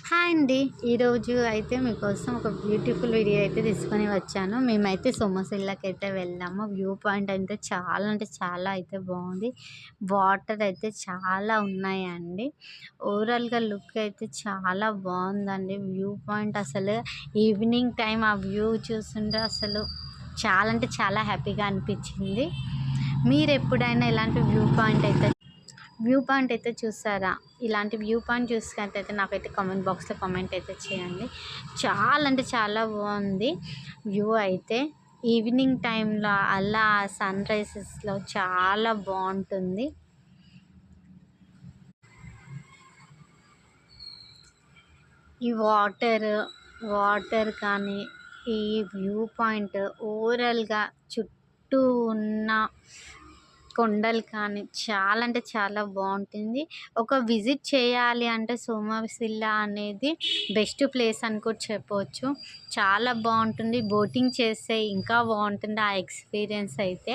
Hi అండి. ఈరోజు అయితే మీకోసం ఒక బ్యూటిఫుల్ వీడియో అయితే తీసుకొని వచ్చాను. మేమైతే సోమశిలకైతే వెళ్ళాము. వ్యూ పాయింట్ అయితే చాలా అంటే చాలా అయితే బాగుంది. వాటర్ అయితే చాలా ఉన్నాయండి. ఓవరాల్‌గా లుక్ అయితే చాలా బాగుందండి. వ్యూ పాయింట్ అసలు ఈవినింగ్ టైం ఆ వ్యూ చూస్తుంటే అసలు చాలా అంటే చాలా హ్యాపీగా అనిపించింది. మీరెప్పుడైనా ఇలాంటి వ్యూ పాయింట్ అయితే చూసారా? ఇలాంటి వ్యూ పాయింట్ చూసినట్టయితే నాకైతే కామెంట్ బాక్స్‌లో కామెంట్ అయితే చేయండి. చాలా అంటే చాలా బాగుంది వ్యూ అయితే. ఈవినింగ్ టైంలో అలా సన్‌రైజెస్‌లో చాలా బాగుంటుంది. ఈ వాటర్ కానీ, ఈ వ్యూ పాయింట్ ఓవరాల్‌గా చుట్టూ ఉన్న కొండలు కానీ చాలా అంటే చాలా బాగుంటుంది. ఒక విజిట్ చేయాలి అంటే సోమశిల అనేది బెస్ట్ ప్లేస్ అని కూడా చెప్పవచ్చు. చాలా బాగుంటుంది. బోటింగ్ చేస్తే ఇంకా బాగుంటుంది ఆ ఎక్స్‌పీరియన్స్ అయితే.